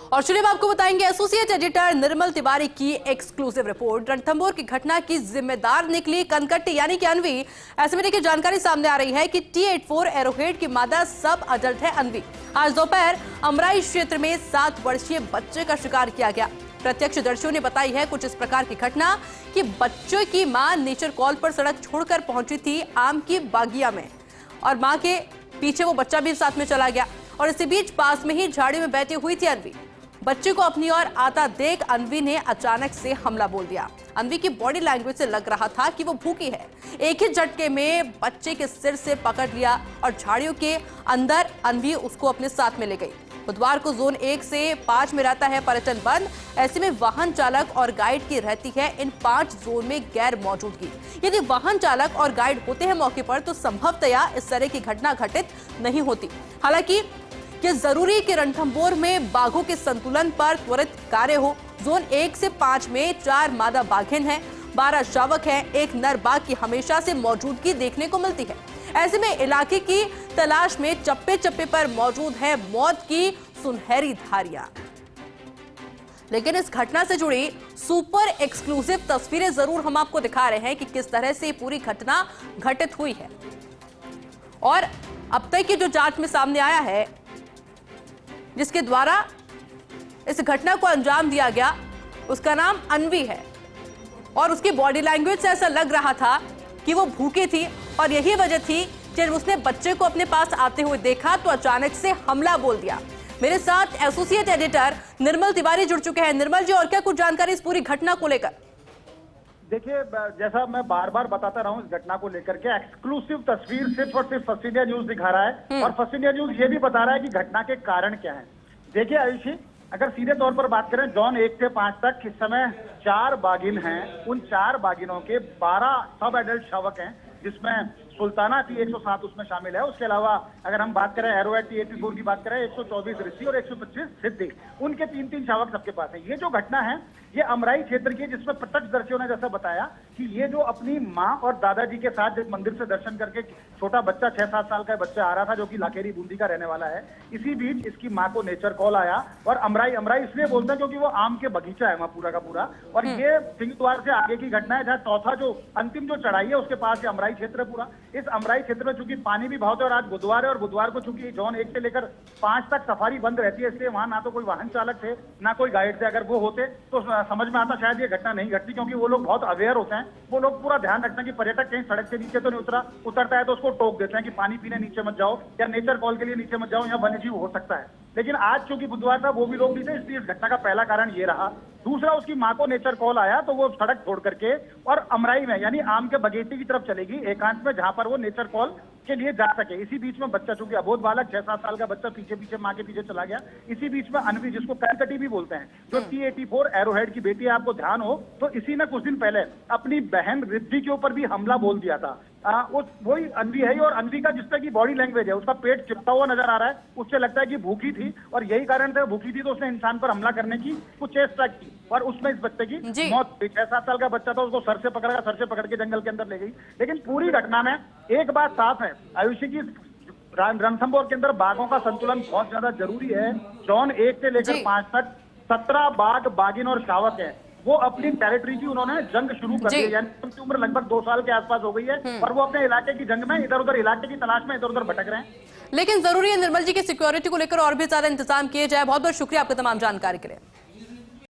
और चलिए आपको बताएंगे एसोसिएट एडिटर निर्मल तिवारी की एक्सक्लूसिव रिपोर्ट। रणथंभौर की घटना की जिम्मेदार निकली कनकट्टी यानी कि अनवी। ऐसे में देखिए जानकारी सामने आ रही है कि T-84 एरोहेड की मादा सब अडल्ट है अनवी। आज दोपहर अमराई क्षेत्र में 7 वर्षीय बच्चे का शिकार किया गया। प्रत्यक्षदर्शियों ने बताई है कुछ इस प्रकार की घटना कि बच्चों की मां नेचर कॉल पर सड़क छोड़कर पहुंची थी आम की बागिया में और मां के पीछे वो बच्चा भी साथ में चला गया और इसी बीच पास में ही झाड़ियों में बैठी हुई थी अनवी। बच्चे को अपनी ओर आता देख अनवी ने अचानक से हमला बोल दिया। अनवी की बॉडी लैंग्वेज से लग रहा था कि वो भूखी है। एक ही झटके में बच्चे के सिर से पकड़ लिया और झाड़ियों के अंदर अनवी उसको अपने साथ में ले गई। बुधवार को जोन 1 से 5 में रहता है पर्यटन बंद। ऐसे में वाहन चालक और गाइड की रहती है इन 5 जोन में गैर मौजूदगी। यदि वाहन चालक और गाइड होते हैं मौके पर तो संभवतया इस तरह की घटना घटित नहीं होती। हालांकि ये जरूरी कि रणथंभौर में बाघों के संतुलन पर त्वरित कार्य हो। जोन 1 से 5 में 4 मादा बाघिन हैं, 12 शावक हैं, एक नर बाघ की हमेशा से मौजूदगी देखने को मिलती है। ऐसे में इलाके की तलाश में चप्पे चप्पे पर मौजूद है मौत की सुनहरी धारियां। लेकिन इस घटना से जुड़ी सुपर एक्सक्लूसिव तस्वीरें जरूर हम आपको दिखा रहे हैं कि किस तरह से पूरी घटना घटित हुई है। और अब तक की जो जांच में सामने आया है जिसके द्वारा इस घटना को अंजाम दिया गया उसका नाम अनवी है और उसकी बॉडी लैंग्वेज से ऐसा लग रहा था कि वो भूखी थी और यही वजह थी जब उसने बच्चे को अपने पास आते हुए देखा तो अचानक से हमला बोल दिया। मेरे साथ एसोसिएट एडिटर निर्मल तिवारी जुड़ चुके हैं। निर्मल जी, और क्या कुछ जानकारी इस पूरी घटना को लेकर? देखिए, जैसा मैं बार बार बताता रहा हूं इस घटना को लेकर के एक्सक्लूसिव तस्वीर सिर्फ और सिर्फ फर्स्ट इंडिया न्यूज दिखा रहा है और फर्स्ट इंडिया न्यूज ये भी बता रहा है कि घटना के कारण क्या है। देखिए आयुषी, अगर सीधे तौर पर बात करें जोन 1 से 5 तक इस समय 4 बाघिन हैं। उन 4 बाघिनों के 12 सब एडल्ट शावक हैं जिसमें सुल्ताना T-107 उसमें शामिल है। उसके अलावा अगर हम बात करें एरोहेड T-84 की बात करें 124 ऋषि और 125 सिद्धि, उनके 3-3 शावक सबके पास है। ये जो घटना है ये अमराई क्षेत्र की, जिसमें प्रत्यक्षदर्शियों ने जैसा बताया कि ये जो अपनी माँ और दादाजी के साथ जिस मंदिर से दर्शन करके छोटा बच्चा 6-7 साल का बच्चा आ रहा था जो कि लाखेरी बूंदी का रहने वाला है, इसी बीच इसकी माँ को नेचर कॉल आया। और अमराई इसलिए बोलते हैं क्योंकि वो आम के बगीचा है वहाँ पूरा का पूरा। और ये सिंह द्वार से आगे की घटना है जहाँ चौथा जो अंतिम जो चढ़ाई है उसके पास अमराई क्षेत्र पूरा। इस अमराई क्षेत्र में चूंकि पानी भी बहुत है और आज बुधवार है और बुधवार को चूंकि जोन 1 से लेकर 5 तक सफारी बंद रहती है, इसलिए वहां ना तो कोई वाहन चालक थे ना कोई गाइड थे। अगर वो होते तो समझ में आता शायद ये घटना नहीं घटती, क्योंकि वो लोग बहुत अवेयर होते हैं। वो लोग पूरा ध्यान रखते हैं कि पर्यटक कहीं सड़क के नीचे तो नहीं उतरता है तो उसको टोक देते हैं कि पानी पीने नीचे मत जाओ या नेचर कॉल के लिए नीचे मत जाओ, यहाँ वन्यजीव हो सकता है। लेकिन आज चूंकि बुधवार था वो भी लोग नहीं थे, इसलिए इस घटना का पहला कारण ये रहा। दूसरा, उसकी मां को नेचर कॉल आया तो वो सड़क छोड़ करके और अमराई में यानी आम के बगीचे की तरफ चलेगी एकांत में, जहां पर वो नेचर कॉल के लिए जा सके। इसी बीच में बच्चा, चूंकि अबोध बालक 6-7 साल का बच्चा पीछे पीछे मां के पीछे चला गया। इसी बीच में अनवी, जिसको कनकटी भी बोलते हैं, जो T-84 एरोहेड की बेटी है, आपको ध्यान हो तो इसी ने कुछ दिन पहले अपनी बहन रिद्धि के ऊपर भी हमला बोल दिया था। वही अनवी है और अनवी का जिस तरह की बॉडी लैंग्वेज है, उसका पेट चिपटा हुआ नजर आ रहा है, उससे लगता है कि भूखी थी और यही कारण था। भूखी थी तो उसने इंसान पर हमला करने की कुछ चेष्टा की और उसमें इस बच्चे की मौत हुई। 6-7 साल का बच्चा था, उसको सर से पकड़ के जंगल के अंदर ले गई। लेकिन पूरी घटना में एक बात साफ है आयुषी की, रणथंभौर के अंदर बाघों का संतुलन बहुत ज्यादा जरूरी है। जोन 1 से लेकर 5 तक 17 बाघ, बाघिन और शावक है। वो अपनी टेरिटरी की उन्होंने जंग शुरू कर दी है, यानी उनकी उम्र लगभग 2 साल के आसपास हो गई है और वो अपने इलाके की जंग में इधर उधर इलाके की तलाश में इधर उधर भटक रहे हैं। लेकिन जरूरी है निर्मल जी की सिक्योरिटी को लेकर और भी ज्यादा इंतजाम किए जाए। बहुत बहुत शुक्रिया आपकी तमाम जानकारी के लिए।